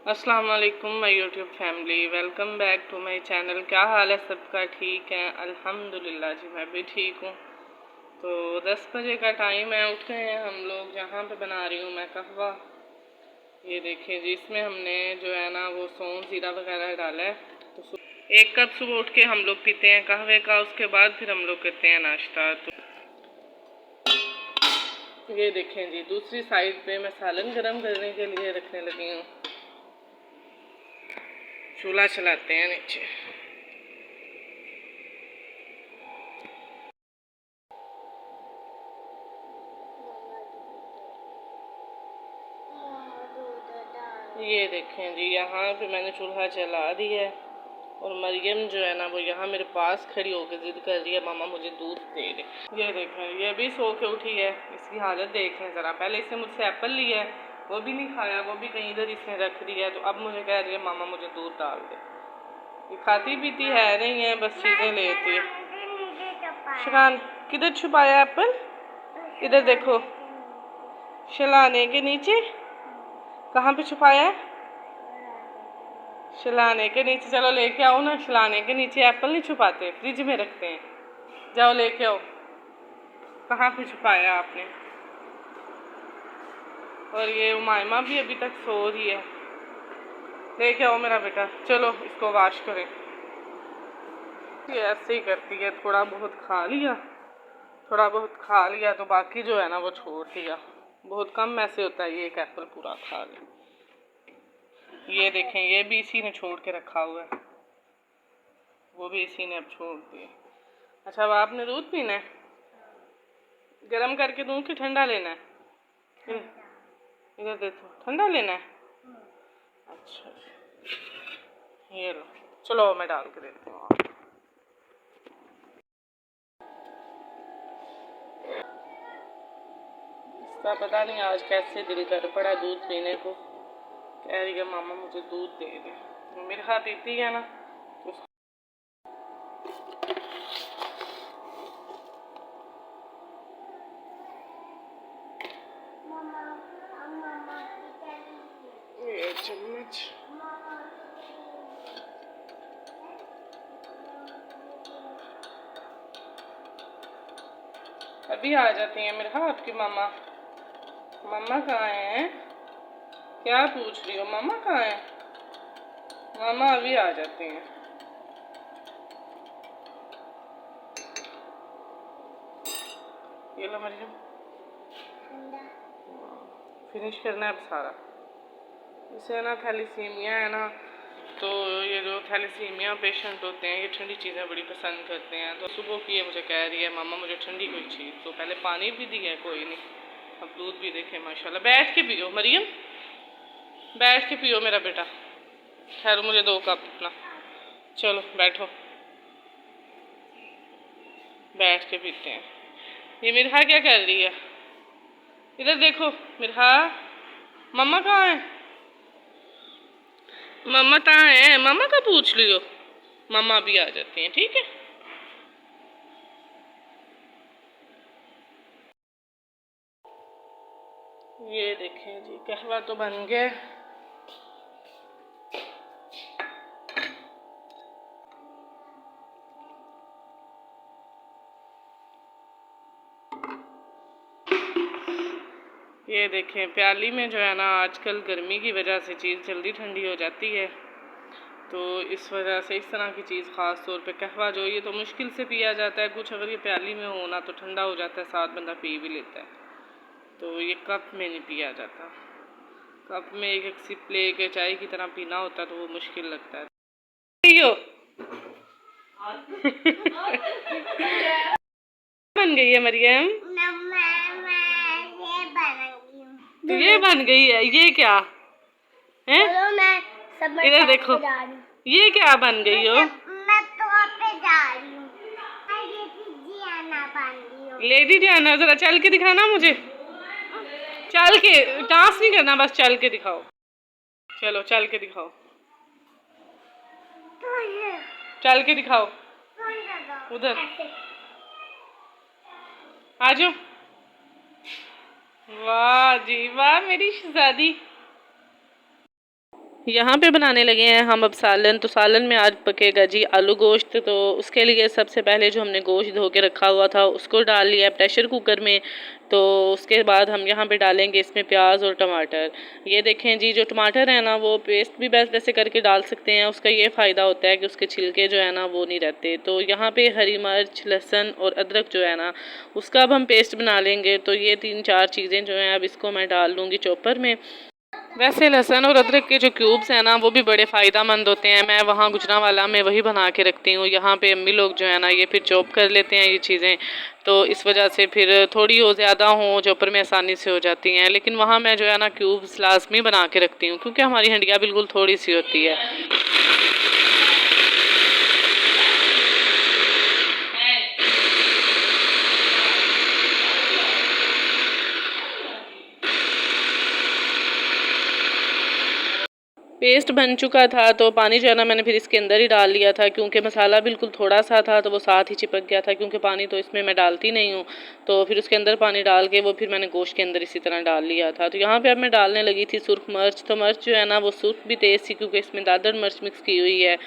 अस्सलाम वालेकुम my YouTube family, welcome back to my channel. क्या हाल है सबका? ठीक है अल्हम्दुलिल्लाह जी, मैं भी ठीक हूँ। तो 10 बजे का टाइम है, उठ गए हैं हम लोग। यहाँ पे बना रही हूँ मैं कहवा। ये देखिए जी, इसमें हमने जो है ना वो सौंफ ज़ीरा वगैरह डाला है। तो 1 कप सुबह उठ के हम लोग पीते हैं कहवे का, उसके बाद फिर हम लोग करते हैं नाश्ता। तो ये देखें जी, दूसरी साइड पे मैं सालन गरम करने के लिए रखने लगी हूँ। चूल्हा चलाते हैं नीचे। ये देखें जी, यहाँ पे मैंने चूल्हा चला दिया है और मरियम जो है ना वो यहाँ मेरे पास खड़ी होकर जिद कर रही है, मामा मुझे दूध दे दे। ये देखें, ये भी सो के उठी है। इसकी हालत देखें ज़रा। पहले इसने मुझसे एप्पल लिया है, वो भी नहीं खाया, वो भी कहीं इधर इसने रख दिया है। तो अब मुझे कह रही है मामा मुझे दूध डाल दे। ये खाती पीती है नहीं है, बस चीज़ें लेती है। शरान किधर छुपाया एप्पल? इधर देखो, शलाने के नीचे। कहाँ पे छुपाया है? शलाने के नीचे। चलो लेके आओ ना। शलाने के नीचे एप्पल नहीं छुपाते, फ्रिज में रखते हैं। जाओ लेके आओ। कहाँ पे छुपाया आपने? और ये उमायमा भी अभी तक सो रही है। लेके आओ मेरा बेटा, चलो इसको वॉश करें। ये ऐसे ही करती है, थोड़ा बहुत खा लिया, थोड़ा बहुत खा लिया तो बाकी जो है ना वो छोड़ दिया। बहुत कम ऐसे होता है ये एक एप्पल पूरा खा ले। ये देखें, ये भी इसी ने छोड़ के रखा हुआ है, वो भी इसी ने अब छोड़ दिया। अच्छा, अब आपने दूध पीना है? गरम करके दूं कि ठंडा लेना है? इधर देखो, ठंडा लेना है। अच्छा, ये लो, चलो मैं डाल के देती हूँ। इसका पता नहीं आज कैसे दिल कर पड़ा दूध पीने को। कह रही है मामा मुझे दूध दे दे। मेरे हाथ पीती है ना तो ये चम्मच। अभी आ जाती हैं मेरे हाथ आपकी मामा। मामा कहाँ हैं? क्या पूछ रही हो? मामा कहाँ हैं? मामा अभी आ जाते हैं। ये लो मरियम, फिनिश करना है अब सारा। इसे ना थैलीसीमिया है ना, तो ये जो थैलीसीमिया पेशेंट होते हैं ये ठंडी चीज़ें बड़ी पसंद करते हैं। तो सुबह की ये मुझे कह रही है मामा मुझे ठंडी कोई चीज़। तो पहले पानी भी दिया है, कोई नहीं, अब दूध भी देखे माशाल्लाह। बैठ के पियो मरियम, बैठ के पियो मेरा बेटा। ठहरो, मुझे 2 कप अपना। चलो बैठो, बैठ के पीते हैं। ये मिरहा क्या कर रही है? इधर देखो मिरहा, मम्मा कहाँ है? मम्मा कहाँ है? मम्मा का पूछ लियो, मम्मा भी आ जाती हैं, ठीक है। ये देखें जी, कहवा तो बन गया। ये देखें, प्याली में जो है ना आजकल गर्मी की वजह से चीज़ जल्दी ठंडी हो जाती है, तो इस वजह से इस तरह की चीज़ ख़ास तौर पे कहवा जो ये तो मुश्किल से पिया जाता है। कुछ अगर ये प्याली में हो ना तो ठंडा हो जाता है, साथ बंदा पी भी लेता है। तो ये कप में नहीं पिया जाता। कप में एक एक सिप ले के चाय की तरह पीना होता है तो वो मुश्किल लगता है। बन गई है मरियम? तो ये बन गई है, ये क्या है? इधर देखो, ये क्या बन गई हो? मैं तो पे जा रही हूँ। लेडी डियाना, जरा चल के दिखाना मुझे। चल के, डांस नहीं करना, बस चल के दिखाओ। चलो चल के दिखाओ, चल के दिखाओ। उधर आ जाओ। वाह जी वाह मेरी शहजादी। यहाँ पे बनाने लगे हैं हम अब सालन। तो सालन में आज पकेगा जी आलू गोश्त। तो उसके लिए सबसे पहले जो हमने गोश्त धो के रखा हुआ था उसको डाल लिया प्रेशर कुकर में। तो उसके बाद हम यहाँ पे डालेंगे इसमें प्याज और टमाटर। ये देखें जी, जो टमाटर है ना वो पेस्ट भी वैसे करके डाल सकते हैं। उसका ये फ़ायदा होता है कि उसके छिलके जो है ना वो नहीं रहते। तो यहाँ पे हरी मिर्च, लहसुन और अदरक जो है ना उसका अब हम पेस्ट बना लेंगे। तो ये 3-4 चीज़ें जो हैं अब इसको मैं डाल लूँगी चॉपर में। वैसे लहसुन और अदरक के जो क्यूब्स हैं ना वो भी बड़े फ़ायदेमंद होते हैं। मैं वहाँ गुजरांवाला में वही बना के रखती हूँ। यहाँ पे अम्मी लोग जो है ना ये फिर चॉप कर लेते हैं ये चीज़ें। तो इस वजह से फिर थोड़ी हो ज़्यादा हो चॉपर में आसानी से हो जाती हैं। लेकिन वहाँ मैं जो है ना क्यूब्स लाजमी बना के रखती हूँ क्योंकि हमारी हंडिया बिल्कुल थोड़ी सी होती है। पेस्ट बन चुका था तो पानी जो है ना मैंने फिर इसके अंदर ही डाल लिया था क्योंकि मसाला बिल्कुल थोड़ा सा था तो वो साथ ही चिपक गया था। क्योंकि पानी तो इसमें मैं डालती नहीं हूँ, तो फिर उसके अंदर पानी डाल के वो फिर मैंने गोश्त के अंदर इसी तरह डाल लिया था। तो यहाँ पे अब मैं डालने लगी थी सुर्ख मिर्च। तो मिर्च जो है ना वो सुर्ख भी तेज़ थी क्योंकि इसमें दादर मिर्च मिक्स की हुई है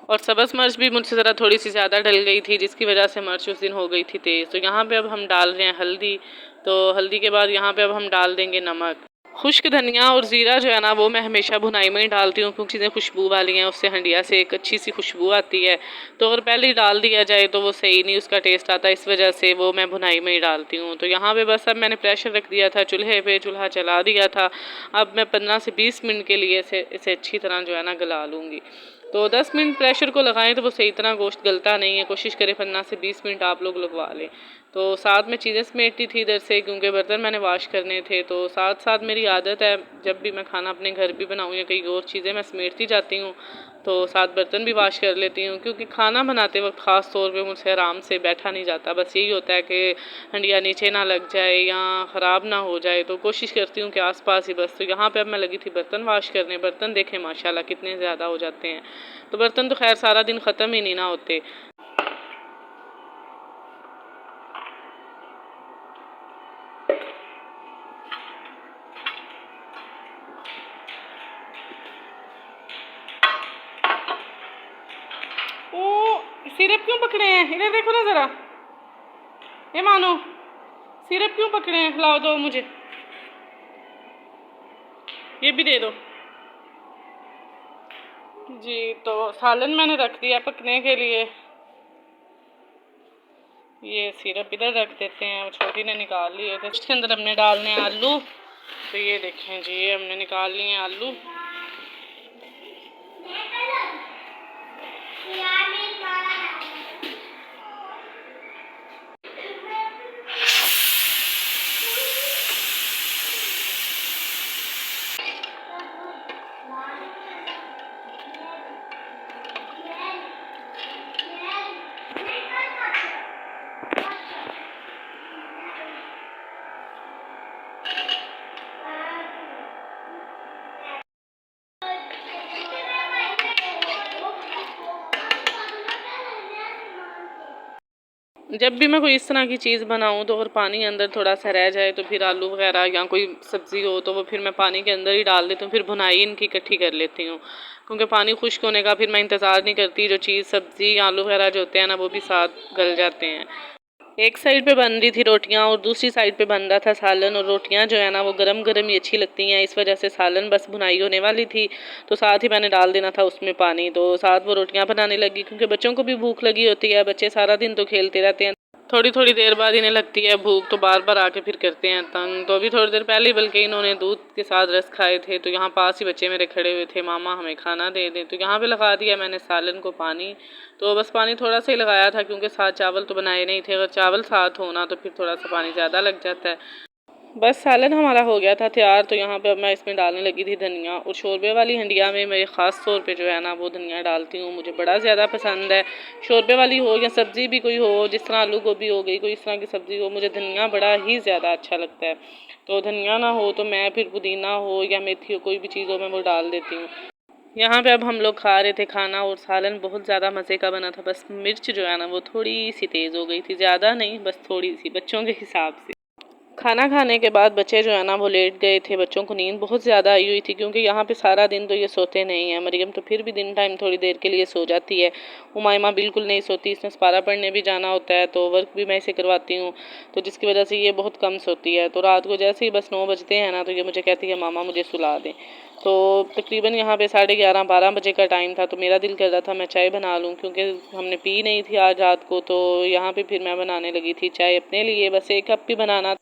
और सब्ज़ मिर्च भी मुझसे ज़रा थोड़ी सी ज़्यादा डल गई थी जिसकी वजह से मिर्च उस दिन हो गई थी तेज़। तो यहाँ पे अब हम डाल रहे हैं हल्दी। तो हल्दी के बाद यहाँ पे अब हम डाल देंगे नमक। खुश्क धनिया और ज़ीरा जो है ना वो मैं हमेशा भुनाई में ही डालती हूँ क्योंकि चीज़ें खुशबू वाली हैं, उससे हंडिया से एक अच्छी सी खुशबू आती है। तो अगर पहले ही डाल दिया जाए तो वो सही नहीं उसका टेस्ट आता, इस वजह से वो मैं भुनाई में ही डालती हूँ। तो यहाँ पे बस अब मैंने प्रेशर रख दिया था चूल्हे पे, चूल्हा चला दिया था। अब मैं 15 से 20 मिनट के लिए इसे अच्छी तरह जो है ना गला लूँगी। तो 10 मिनट प्रेशर को लगाएं तो वो सही तरह गोश्त गलता नहीं है। कोशिश करें 15 से 20 मिनट आप लोग लगवा लें। तो साथ में चीज़ें समेटती थी इधर से क्योंकि बर्तन मैंने वाश करने थे। तो साथ साथ मेरी आदत है जब भी मैं खाना अपने घर भी बनाऊँ या कहीं और चीज़ें मैं समेटती जाती हूँ तो साथ बर्तन भी वाश कर लेती हूँ क्योंकि खाना बनाते वक्त ख़ास तौर पे मुझसे आराम से बैठा नहीं जाता। बस यही होता है कि हंडिया नीचे ना लग जाए या ख़राब ना हो जाए। तो कोशिश करती हूँ कि आसपास ही बस। तो यहाँ पे अब मैं लगी थी बर्तन वाश करने। बर्तन देखें माशाल्लाह कितने ज़्यादा हो जाते हैं। तो बर्तन तो खैर सारा दिन ख़त्म ही नहीं ना होते। सिरप क्यों पकड़े हैं? इधर देखो ना ज़रा। ये मानो सिरप क्यों पकड़े हैं? खिलाओ दो मुझे, ये भी दे दो जी। तो सालन मैंने रख दिया पकने के लिए। ये सिरप इधर रख देते हैं, छोटी ने निकाल लिए थे। इसके अंदर हमने डालने हैं आलू। तो ये देखें जी, ये हमने निकाल लिए हैं आलू। जब भी मैं कोई इस तरह की चीज़ बनाऊँ तो अगर पानी अंदर थोड़ा सा रह जाए तो फिर आलू वगैरह या कोई सब्ज़ी हो तो वो फिर मैं पानी के अंदर ही डाल देती हूँ। फिर भुनाई इनकी इकट्ठी कर लेती हूँ क्योंकि पानी खुश्क होने का फिर मैं इंतज़ार नहीं करती। जो चीज़ सब्ज़ी आलू वगैरह जो होते हैं ना वो भी साथ गल जाते हैं। एक साइड पे बन रही थी रोटियां और दूसरी साइड पे बन रहा था सालन। और रोटियां जो है ना वो गरम गरम ही अच्छी लगती हैं, इस वजह से सालन बस भुनाई होने वाली थी तो साथ ही मैंने डाल देना था उसमें पानी। तो साथ वो रोटियां बनाने लगी क्योंकि बच्चों को भी भूख लगी होती है। बच्चे सारा दिन तो खेलते रहते हैं, थोड़ी थोड़ी देर बाद इन्हें लगती है भूख तो बार बार आके फिर करते हैं तंग। तो अभी थोड़ी देर पहले बल्कि इन्होंने दूध के साथ रस खाए थे। तो यहाँ पास ही बच्चे मेरे खड़े हुए थे, मामा हमें खाना दे दें। तो यहाँ पे लगा दिया मैंने सालन को पानी। तो बस पानी थोड़ा सा ही लगाया था क्योंकि साथ चावल तो बनाए नहीं थे। अगर चावल साथ होना तो फिर थोड़ा सा पानी ज़्यादा लग जाता है। बस सालन हमारा हो गया था तैयार। तो यहाँ पे अब मैं इसमें डालने लगी थी धनिया। और शोरबे वाली हंडिया में मैं ख़ास तौर पे जो है ना वो धनिया डालती हूँ, मुझे बड़ा ज़्यादा पसंद है। शोरबे वाली हो या सब्ज़ी भी कोई हो, जिस तरह आलू गोभी हो गई, कोई इस तरह की सब्ज़ी हो, मुझे धनिया बड़ा ही ज़्यादा अच्छा लगता है। तो धनिया ना हो तो मैं फिर पुदीना हो या मेथी हो, कोई भी चीज़ हो, मैं वो डाल देती हूँ। यहाँ पे अब हम लोग खा रहे थे खाना और सालन बहुत ज़्यादा मज़े का बना था। बस मिर्च जो है ना वो थोड़ी सी तेज़ हो गई थी, ज़्यादा नहीं, बस थोड़ी सी, बच्चों के हिसाब से। खाना खाने के बाद बच्चे जो है ना वो लेट गए थे। बच्चों को नींद बहुत ज़्यादा आई हुई थी क्योंकि यहाँ पे सारा दिन तो ये सोते नहीं हैं। मरियम तो फिर भी दिन टाइम थोड़ी देर के लिए सो जाती है, उमाइमा बिल्कुल नहीं सोती। इसने सपारा पढ़ने भी जाना होता है तो वर्क भी मैं इसे करवाती हूँ, तो जिसकी वजह से ये बहुत कम सोती है। तो रात को जैसे ही बस 9 बजते हैं ना तो ये मुझे कहती है मामा मुझे सुला दें। तो तकरीबन यहाँ पे 11:30-12 बजे का टाइम था, तो मेरा दिल कर रहा था मैं चाय बना लूँ क्योंकि हमने पी नहीं थी आज रात को। तो यहाँ पे फिर मैं बनाने लगी थी चाय अपने लिए, बस 1 कप ही बनाना।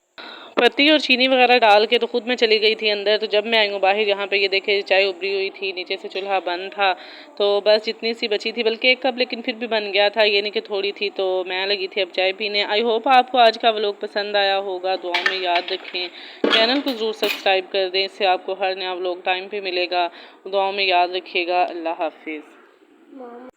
पत्ती और चीनी वगैरह डाल के तो खुद मैं चली गई थी अंदर। तो जब मैं आई हूँ बाहर, यहाँ पे ये देखे चाय उबली हुई थी, नीचे से चूल्हा बंद था। तो बस जितनी सी बची थी, बल्कि 1 कप लेकिन फिर भी बन गया था, ये नहीं कि थोड़ी थी। तो मैं लगी थी अब चाय पीने। आई होप आपको आज का व्लॉग पसंद आया होगा। दुआ में याद रखें, चैनल को ज़रूर सब्सक्राइब कर दें, इससे आपको हर नया व्लॉग टाइम पर मिलेगा। दुआ में याद रखिएगा। अल्लाह हाफिज़।